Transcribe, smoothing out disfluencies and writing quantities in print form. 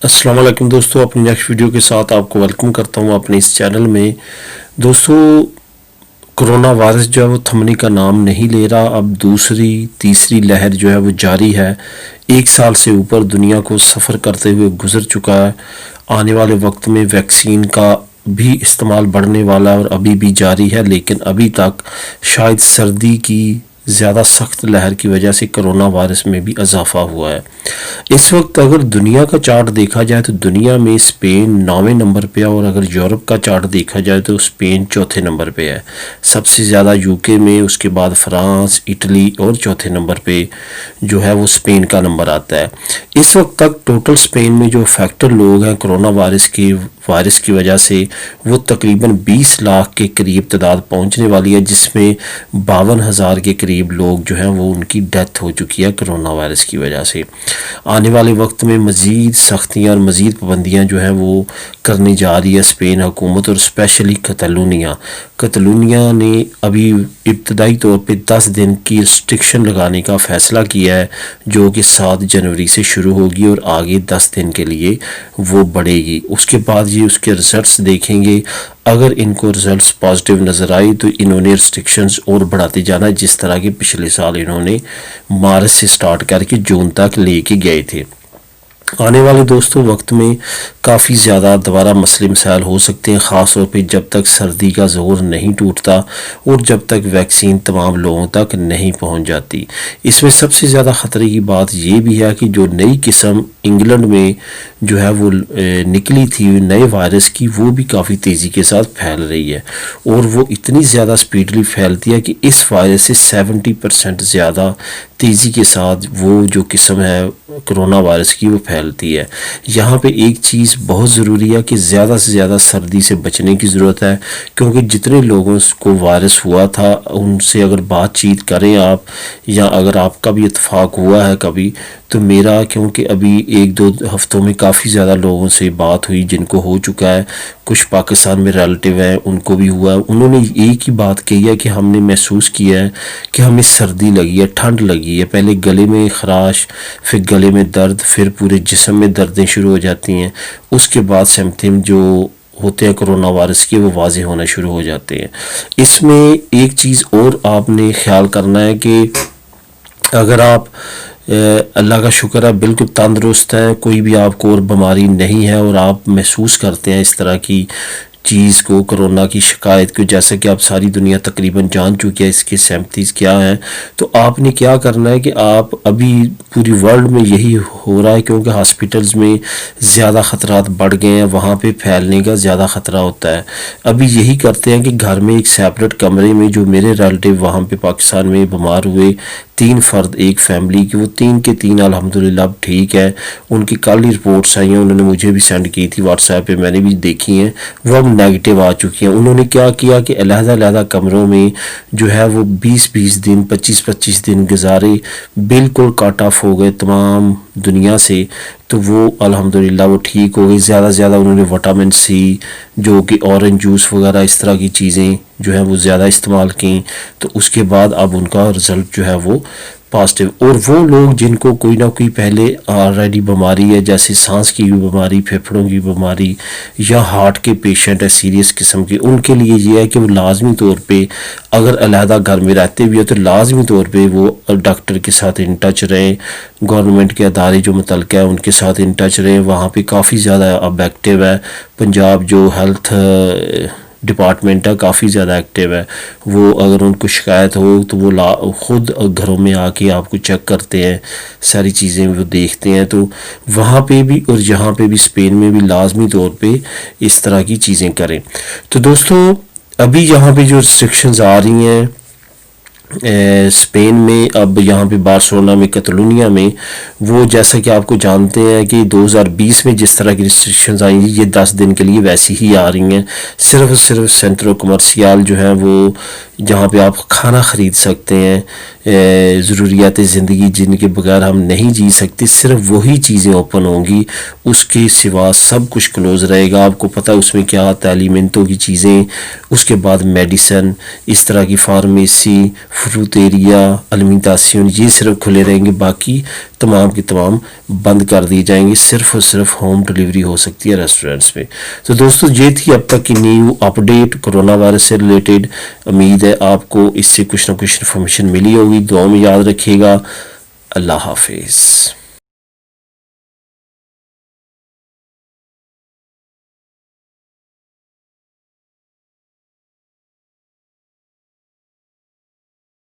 السلام علیکم دوستو، اپنی نیکسٹ ویڈیو کے ساتھ آپ کو ویلکم کرتا ہوں اپنے اس چینل میں۔ دوستو، کرونا وائرس جو ہے وہ تھمنے کا نام نہیں لے رہا۔ اب دوسری تیسری لہر جو ہے وہ جاری ہے، 1 سال سے اوپر دنیا کو سفر کرتے ہوئے گزر چکا ہے۔ آنے والے وقت میں ویکسین کا بھی استعمال بڑھنے والا ہے اور ابھی بھی جاری ہے، لیکن ابھی تک شاید سردی کی زیادہ سخت لہر کی وجہ سے کرونا وائرس میں بھی اضافہ ہوا ہے۔ اس وقت اگر دنیا کا چارٹ دیکھا جائے تو دنیا میں اسپین 9ویں نمبر پہ ہے، اور اگر یورپ کا چارٹ دیکھا جائے تو اسپین 4تھے نمبر پہ ہے۔ سب سے زیادہ UK میں، اس کے بعد فرانس، اٹلی اور 4تھے نمبر پہ جو ہے وہ اسپین کا نمبر آتا ہے۔ اس وقت تک ٹوٹل اسپین میں جو افیکٹڈ لوگ ہیں کرونا وائرس کی وجہ سے، وہ تقریباً 20 لاکھ کے قریب تعداد پہنچنے والی ہے، جس میں 52,000 کے قریب لوگ جو ہیں وہ ان کی ڈیتھ ہو چکی ہے کرونا وائرس کی وجہ سے۔ آنے والے وقت میں مزید سختیاں اور مزید پابندیاں جو ہیں وہ کرنے جا رہی ہے اسپین حکومت، اور اسپیشلی کتالونیا نے ابھی ابتدائی طور پہ 10 دن کی ریسٹرکشن لگانے کا فیصلہ کیا ہے، جو کہ 7 جنوری سے شروع ہوگی اور آگے 10 دن کے لیے وہ بڑھے گی۔ اس کے بعد یہ اس کے ریزلٹس دیکھیں گے، اگر ان کو ریزلٹس پازیٹیو نظر آئی تو انہوں نے ریسٹرکشنز اور بڑھاتے جانا، جس طرح کہ پچھلے سال انہوں نے مارچ سے سٹارٹ کر کے جون تک لے کے گئے تھے۔ آنے والے دوستوں وقت میں کافی زیادہ دوبارہ مسئلے مسائل ہو سکتے ہیں، خاص طور پہ جب تک سردی کا زور نہیں ٹوٹتا اور جب تک ویکسین تمام لوگوں تک نہیں پہنچ جاتی۔ اس میں سب سے زیادہ خطرے کی بات یہ بھی ہے کہ جو نئی قسم انگلینڈ میں جو ہے وہ نکلی تھی نئے وائرس کی، وہ بھی کافی تیزی کے ساتھ پھیل رہی ہے، اور وہ اتنی زیادہ سپیڈلی پھیلتی ہے کہ اس وائرس سے 70% زیادہ تیزی کے ساتھ وہ جو قسم ہے کرونا وائرس کی وہ پھیلتی ہے۔ یہاں پہ ایک چیز بہت ضروری ہے کہ زیادہ سے زیادہ سردی سے بچنے کی ضرورت ہے، کیونکہ جتنے لوگوں کو وائرس ہوا تھا ان سے اگر بات چیت کریں آپ، یا اگر آپ کا بھی اتفاق ہوا ہے کبھی، تو میرا کیونکہ ابھی 1-2 ہفتوں میں کافی زیادہ لوگوں سے بات ہوئی جن کو ہو چکا ہے، کچھ پاکستان میں ریلیٹیو ہیں ان کو بھی ہوا ہے، انہوں نے ایک ہی بات کہی ہے کہ ہم نے محسوس کیا ہے کہ ہمیں سردی لگی ہے، ٹھنڈ لگی ہے، پہلے گلے میں خراش، پھر گلے میں درد، پھر پورے جسم میں دردیں شروع ہو جاتی ہیں، اس کے بعد سمپٹم جو ہوتے ہیں کرونا وائرس کے وہ واضح ہونا شروع ہو جاتے ہیں۔ اس میں ایک چیز اور آپ نے خیال کرنا ہے کہ اگر آپ اللہ کا شکر ہے بالکل تندرست ہیں، کوئی بھی آپ کو اور بیماری نہیں ہے، اور آپ محسوس کرتے ہیں اس طرح کی چیز کو، کرونا کی شکایت کو، جیسا کہ آپ ساری دنیا تقریباً جان چکی ہے اس کے سمپٹمز کیا ہیں، تو آپ نے کیا کرنا ہے کہ آپ ابھی پوری ورلڈ میں یہی ہو رہا ہے، کیونکہ ہاسپٹلز میں زیادہ خطرات بڑھ گئے ہیں، وہاں پہ پھیلنے کا زیادہ خطرہ ہوتا ہے۔ ابھی یہی کرتے ہیں کہ گھر میں ایک سیپریٹ کمرے میں، جو میرے ریلیٹیو وہاں پہ پاکستان میں بیمار ہوئے 3 فرد ایک فیملی کی، وہ 3 کے 3 الحمدللہ اب ٹھیک ہے، ان کی کل ہی رپورٹس آئی ہیں، انہوں نے مجھے بھی سینڈ کی تھی واٹس ایپ پہ، میں نے بھی دیکھی ہیں، وہ اب نیگیٹو آ چکی ہیں۔ انہوں نے کیا کیا کہ علیحدہ کمروں میں جو ہے وہ 20 دن 25 دن گزارے، بالکل کٹ آف ہو گئے تمام دنیا سے، تو وہ الحمدللہ وہ ٹھیک ہو گئی۔ زیادہ انہوں نے وٹامن C جو کہ اورنج جوس وغیرہ اس طرح کی چیزیں جو ہیں وہ زیادہ استعمال کیں، تو اس کے بعد اب ان کا رزلٹ جو ہے وہ پازیٹیو۔ اور وہ لوگ جن کو کوئی نہ کوئی پہلے آلریڈی بیماری ہے، جیسے سانس کی بیماری، پھیپھڑوں کی بیماری، یا ہارٹ کے پیشنٹ ہے سیریس قسم کے، ان کے لیے یہ ہے کہ وہ لازمی طور پہ اگر علیحدہ گھر میں رہتے بھی ہیں تو لازمی طور پہ وہ ڈاکٹر کے ساتھ ان ٹچ رہیں، گورنمنٹ کے ادارے جو متعلقہ ہیں ان کے ساتھ ان ٹچ رہیں، وہاں پہ کافی زیادہ اب ایکٹیو ہے، پنجاب جو ہیلتھ ڈپارٹمنٹ ہے کافی زیادہ ایکٹیو ہے، وہ اگر ان کو شکایت ہو تو وہ خود گھروں میں آ کے آپ کو چیک کرتے ہیں، ساری چیزیں وہ دیکھتے ہیں، تو وہاں پہ بھی اور یہاں پہ بھی اسپین میں بھی لازمی طور پہ اس طرح کی چیزیں کریں۔ تو دوستو ابھی یہاں پہ جو ریسٹرکشنز آ رہی ہیں اسپین میں، اب یہاں پہ بارسلونا میں، کتالونیا میں، وہ جیسا کہ آپ کو جانتے ہیں کہ 2020 میں جس طرح کی ریسٹرکشنز آئی ہیں، یہ 10 دن کے لیے ویسی ہی آ رہی ہیں، صرف سینٹرو کمرشیال جو ہیں وہ جہاں پہ آپ کھانا خرید سکتے ہیں، ضروریات زندگی جن کے بغیر ہم نہیں جی سکتے، صرف وہی چیزیں اوپن ہوں گی، اس کے سوا سب کچھ کلوز رہے گا. آپ کو پتہ اس میں کیا تعلیمتوں کی چیزیں، اس کے بعد میڈیسن، اس طرح کی فارمیسی، فروٹیریا، المنٹاسیون، یہ صرف کھلے رہیں گے، باقی تمام کے تمام بند کر دیے جائیں گے. صرف اور صرف ہوم ڈلیوری ہو سکتی ہے ریسٹورنٹس میں. تو دوستو یہ تھی اب تک کی نیو اپڈیٹ کرونا وائرس سے ریلیٹڈ. امید ہے آپ کو اس سے کچھ نہ کچھ انفارمیشن ملی ہوگی. دعاؤں میں یاد رکھیے گا. اللہ حافظ.